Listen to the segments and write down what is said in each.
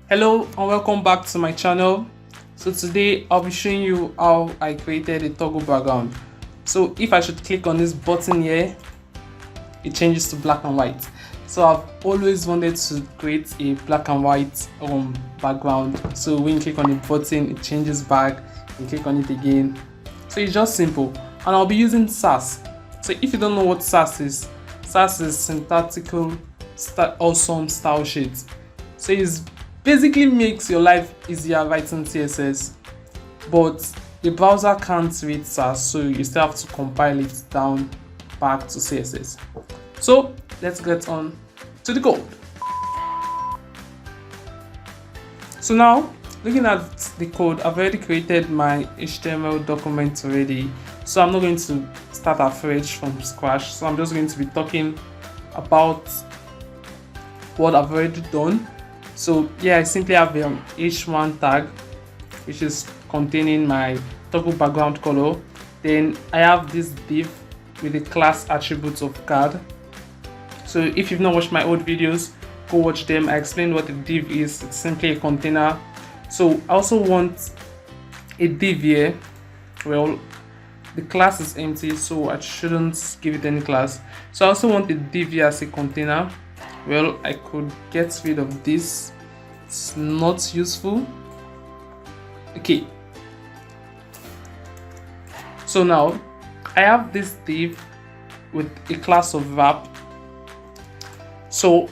Hello and welcome back to my channel. So today I'll be showing you how I created a toggle background. So if I should click on this button here, it changes to black and white. So I've always wanted to create a black and white background. So when you click on the button, it changes back. You click on it again. So it's just simple. And I'll be using Sass. So if you don't know what Sass is Syntactically Awesome StyleSheets. So it's basically makes your life easier writing CSS, but the browser can't read Sass, so you still have to compile it down back to CSS. So let's get on to the code. So now, looking at the code, I've already created my HTML document already, so I'm not going to start afresh from scratch. So I'm just going to be talking about what I've already done. So yeah, I simply have the h1 tag, which is containing my toggle background color. Then I have this div with the class attributes of card. So if you've not watched my old videos, go watch them. I explained what a div is. It's simply a container. So I also want a div here. Well, the class is empty, so I shouldn't give it any class. So I also want the div here as a container. Well, I could get rid of this. It's not useful. Okay. So now I have this div with a class of wrap. So,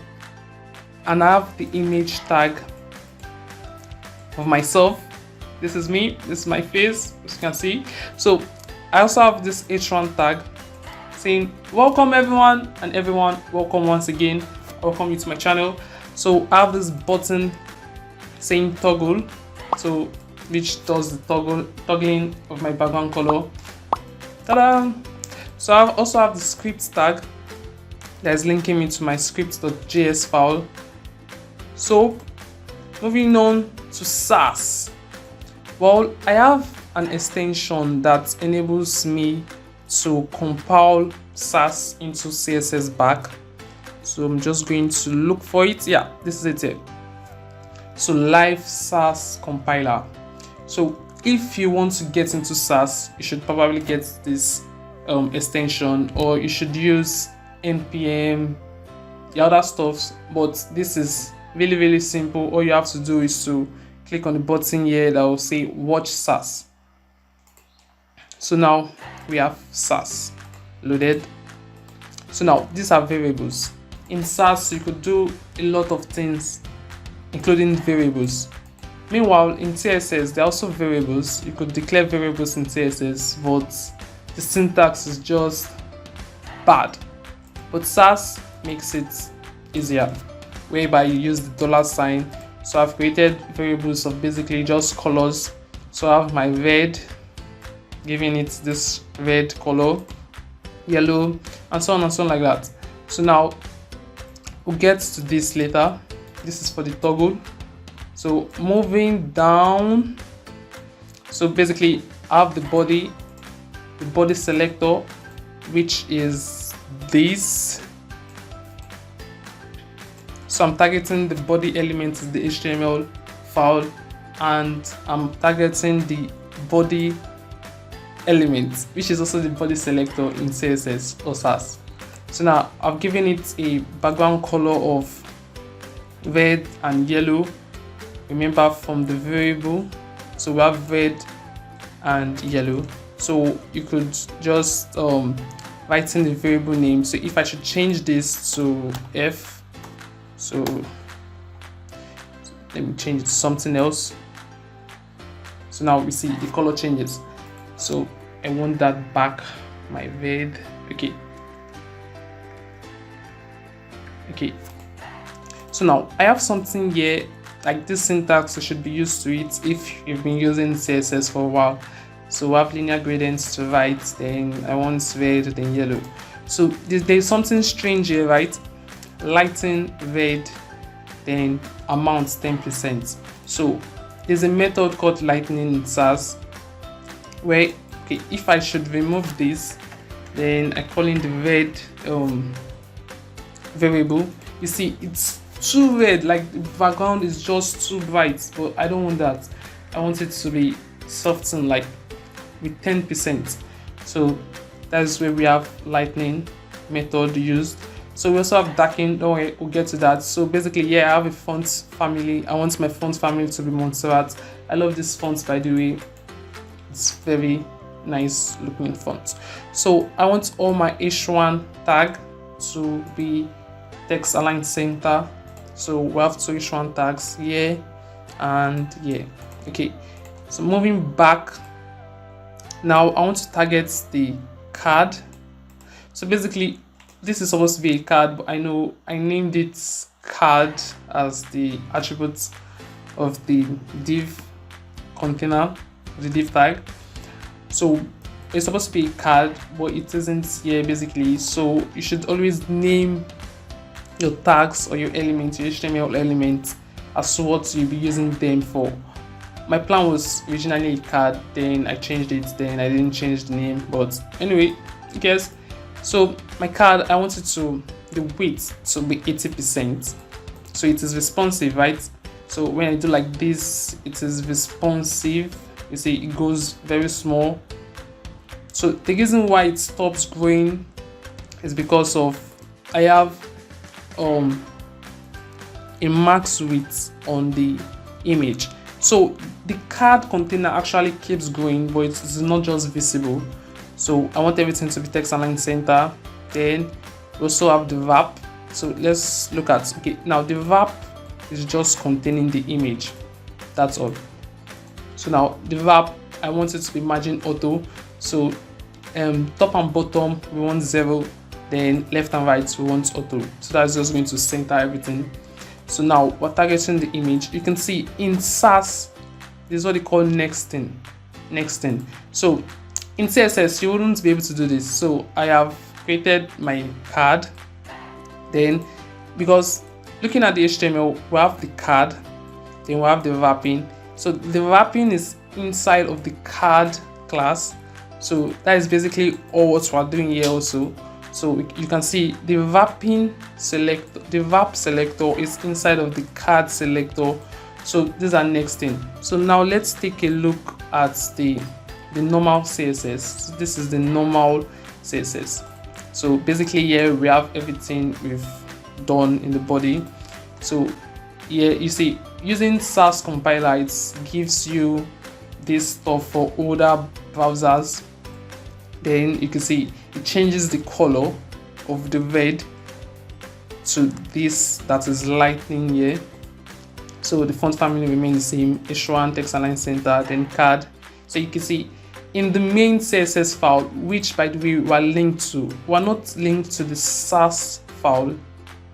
and I have the image tag of myself. This is me. This is my face, as you can see. So I also have this h1 tag saying welcome everyone, and everyone, welcome once again. Welcome you to my channel. So I have this button saying toggle, so which does the toggling of my background color. Ta-da! So I also have the script tag that is linking me to my script.js file. So moving on to Sass. Well, I have an extension that enables me to compile Sass into CSS back. So I'm just going to look for it. Yeah, this is it here. So live Sass compiler. So if you want to get into Sass, you should probably get this extension, or you should use npm, the other stuff. But this is really simple. All you have to do is to click on the button here that will say watch Sass. So now we have Sass loaded. So now these are variables. In Sass, you could do a lot of things, including variables. Meanwhile, in CSS, there are also variables. You could declare variables in CSS, but the syntax is just bad. But Sass makes it easier, whereby you use the $sign. So I've created variables of basically just colors. So I have my red, giving it this red color, yellow, and so on like that. So now we'll get to this later. This is for the toggle. So moving down, so basically I have the body selector, which is this. So I'm targeting the body element is the HTML file, and I'm targeting the body element, which is also the body selector in CSS or Sass. So now I've given it a background color of red and yellow. Remember from the variable, so we have red and yellow. So you could just write in the variable name. So if I should change this to F, so let me change it to something else. So now we see the color changes. So I want that back, my red. Okay, so now I have something here like this syntax. You should be used to it if you've been using CSS for a while. So we have linear gradients to right, then I want red, then yellow. So there's something strange here, right? Lighten red, then amount 10%. So there's a method called lightning in Sass, where if I should remove this, then I call in the red variable. You see, it's too red, like the background is just too bright, but I don't want that. I want it to be softened, like with 10%. So that's where we have lightning method used. So we also have darken. Don't worry, we'll get to that. So basically, yeah, I have a font family. I want my font family to be Montserrat. I love this font, by the way. It's very nice looking font. So I want all my H1 tag to be text align center. So we have two H1 tags here and here. Okay, so moving back, now I want to target the card. So basically, this is supposed to be a card, but I know I named it card as the attribute of the div container, the div tag. So it's supposed to be a card, but it isn't here basically. So you should always name your tags or your elements, your HTML elements, as to what you'll be using them for. My plan was originally a card, then I changed it, then I didn't change the name, but anyway, I guess. So my card, I wanted the width to be 80%. So it is responsive, right? So when I do like this, it is responsive. You see, it goes very small. So the reason why it stops growing is because of I have a max width on the image. So the card container actually keeps growing, but it's not just visible. So I want everything to be text align center. Then we also have the wrap. So let's look at, okay, now the wrap is just containing the image. That's all. So now the wrap, I want it to be margin auto. So top and bottom we want 0, then left and right we want auto. So that's just going to center everything. So now we're targeting the image. You can see in Sass, this is what they call nexting. So in CSS you wouldn't be able to do this. So I have created my card. Then because looking at the HTML, we have the card, then we have the wrapping. So the wrapping is inside of the card class. So that is basically all what we're doing here also. So you can see the wrapping selector, the wrap selector is inside of the card selector. So these are next thing. So now let's take a look at the normal CSS. So this is the normal CSS. So basically here we have everything we've done in the body. So here you see using Sass compiler, it gives you this stuff for older browsers. Then you can see it changes the color of the red to this that is lightning here. So the font family remains the same, H1 text align center, then card. So you can see in the main CSS file, which by the way we are linked to, we are not linked to the Sass file, we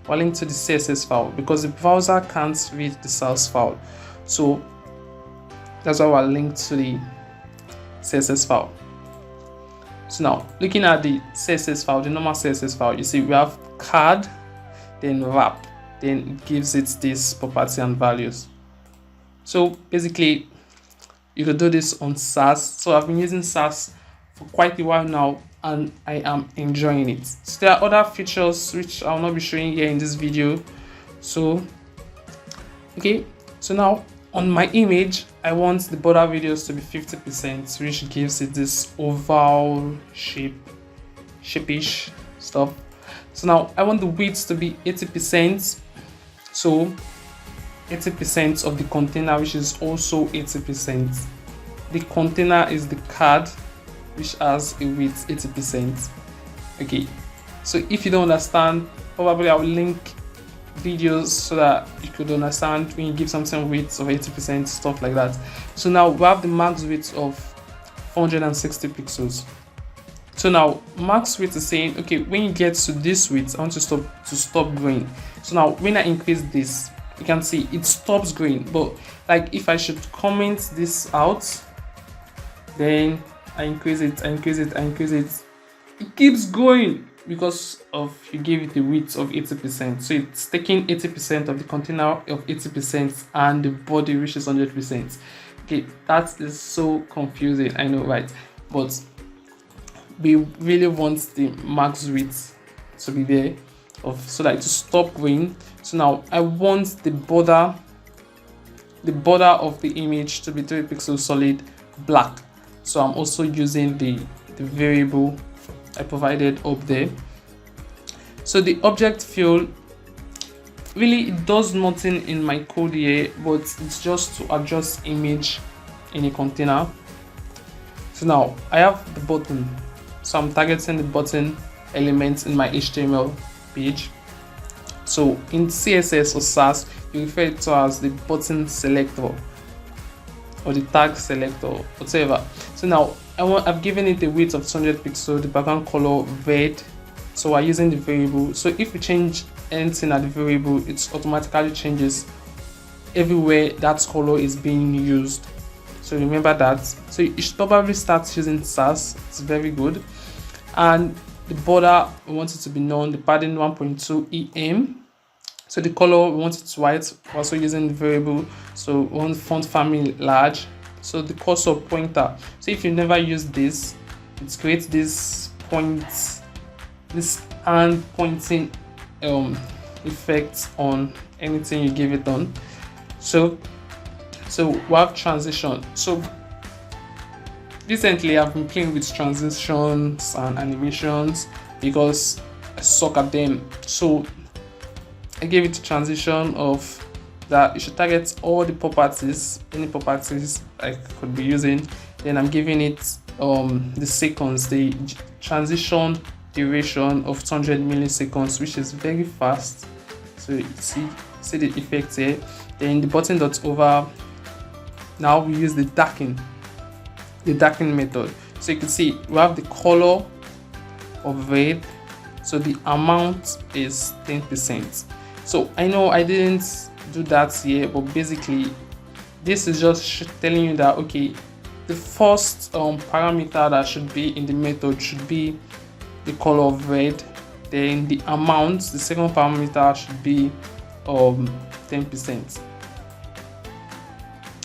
are linked to the CSS file because the browser can't read the Sass file. So that's why we are linked to the CSS file. So now looking at the CSS file, the normal CSS file, you see we have card, then wrap, then it gives it this property and values. So basically you could do this on Sass. So I've been using Sass for quite a while now and I am enjoying it. So there are other features which I'll not be showing here in this video. So okay, so now on my image, I want the border radius to be 50%, which gives it this oval shapeish stuff. So now I want the width to be 80%. So 80% of the container, which is also 80%. The container is the card, which has a width 80%. Okay, so if you don't understand, probably I will link videos so that you could understand when you give something width of 80%, stuff like that. So now we have the max width of 460 pixels. So now max width is saying, okay, when you get to this width, I want to stop growing. So now when I increase this, you can see it stops growing. But like if I should comment this out, then I increase it, it keeps going because of you gave it a width of 80%. So it's taking 80% of the container of 80% and the body, which is 100%. Okay, that is so confusing, I know, right? But we really want the max width to be there. of so that to stop green. So now I want the border of the image to be 3 pixels solid black. So I'm also using the variable I provided up there. So the object field, really it does nothing in my code here, but it's just to adjust image in a container. So now I have the button, so I'm targeting the button elements in my HTML page. So in CSS or Sass, you refer it to as the button selector or the tag selector, whatever. So now I've given it a width of 200 pixels, the background color red. So we're using the variable. So if we change anything at the variable, it automatically changes everywhere that color is being used. So remember that. So you should probably start using Sass. It's very good. And the border, we want it to be known, the padding 1.2 em. So the color, we want it white. We're also using the variable. So we want font family large. So the cursor pointer. So if you never use this, it creates this points, this hand pointing effect on anything you give it on. So we have transition. So recently I've been playing with transitions and animations because I suck at them. So I gave it a transition of that you should target all the properties, any properties I could be using. Then I'm giving it the seconds, the transition duration of 200 milliseconds, which is very fast. So you see the effect here. Then the button.over, now we use the darken method. So you can see we have the color of red, so the amount is 10%. So I know I didn't do that here, but basically this is just telling you that okay, the first parameter that should be in the method should be the color of red. Then the amount, the second parameter should be 10%.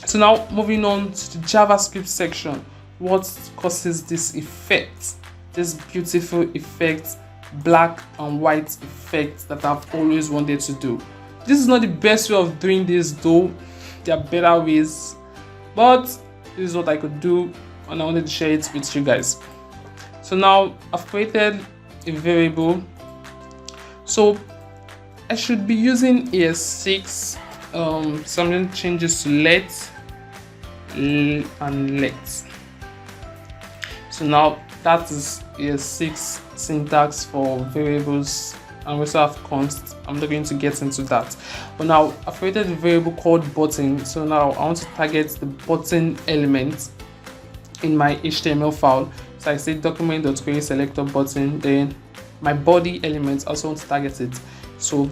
So now moving on to the JavaScript section, what causes this effect, this beautiful effect, black and white effect that I've always wanted to do. This is not the best way of doing this though, there are better ways, but this is what I could do and I wanted to share it with you guys. So now I've created a variable, so I should be using ES6, so I'm going to change this to let and let. So now that is ES6 syntax for variables, and we also have const. I'm not going to get into that, but now I've created a variable called button. So now I want to target the button element in my HTML file. So I say document.query selector button, then my body element also want to target it. So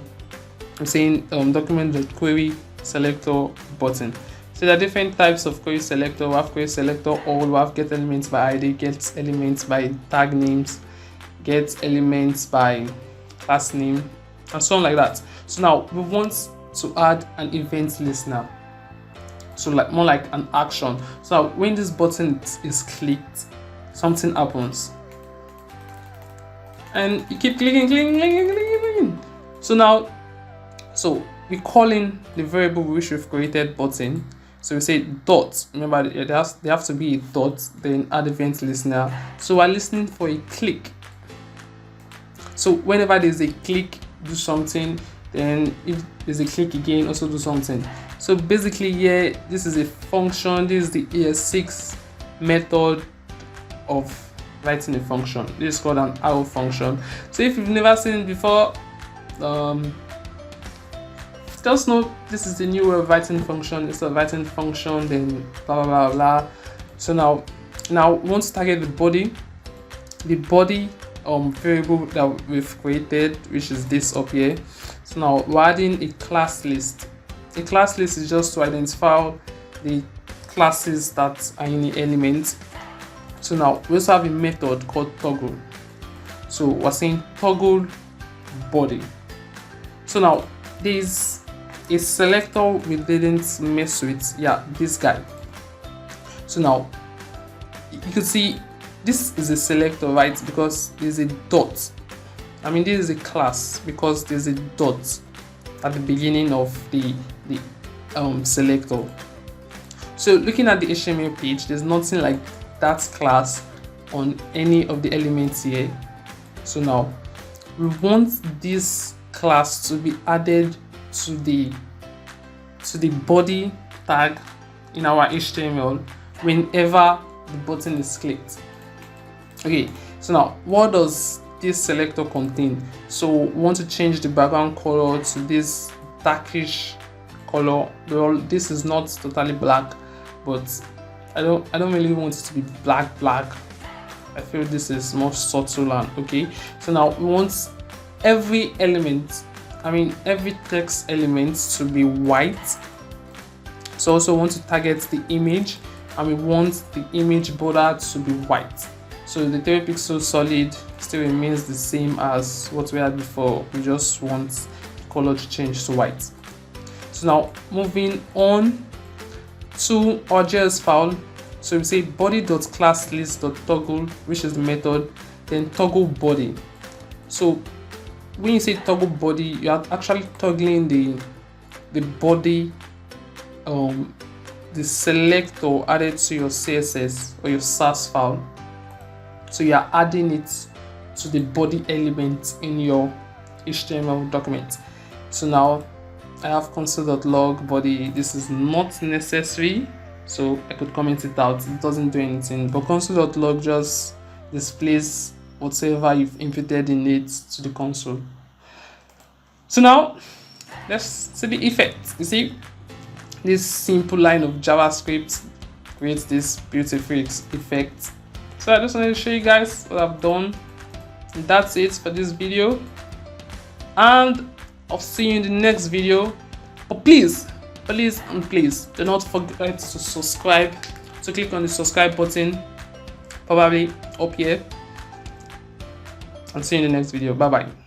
I'm saying document.query selector button. So there are different types of query selector. We have query selector all, we have get elements by ID, get elements by tag names, get elements by class name, and so on like that. So now we want to add an event listener, so like more like an action. So now when this button is clicked, something happens and you keep clicking. So now we call in the variable which we've created button. So we say dot, remember there have to be a dot, then add event listener. So we're listening for a click. So whenever there's a click, do something, then if there's a click again, also do something. So basically here, this is a function, this is the ES6 method of writing a function. This is called an arrow function. So if you've never seen it before, just know this is the new way of writing function. It's a writing function, then blah blah blah blah. So now we want to target the body variable that we've created, which is this up here. So now we're adding a class list. A class list is just to identify the classes that are in the element. So now we also have a method called toggle. So we're saying toggle body. So now there's a selector we didn't mess with, this guy. So now you can see this is a selector, right? Because there's a dot I mean, this is a class because there's a dot at the beginning of the selector. So looking at the HTML page, there's nothing like that class on any of the elements here. So now we want this class to be added to the body tag in our HTML whenever the button is clicked. Okay, so now what does this selector contain? So we want to change the background color to this darkish color. Well, this is not totally black, but I don't really want it to be black. I feel this is more subtle and okay. So now we want every element, I mean every text element to be white. So also want to target the image, and we want the image border to be white. So the 3 pixel solid still remains the same as what we had before. We just want the color to change to white. So now moving on to our JS file. So we say body.classList.toggle, which is the method, then toggle body. So when you say toggle body, you are actually toggling the body, the selector added to your CSS or your Sass file. So you are adding it to the body element in your HTML document. So now I have console.log body. This is not necessary, so I could comment it out. It doesn't do anything, but console.log just displays whatever you've inputted in it to the console. So now let's see the effect. You see, this simple line of JavaScript creates this beautiful effect. So I just wanted to show you guys what I've done. And that's it for this video, and I'll see you in the next video. But please do not forget to subscribe. So click on the subscribe button, probably up here, and see you in the next video. Bye bye.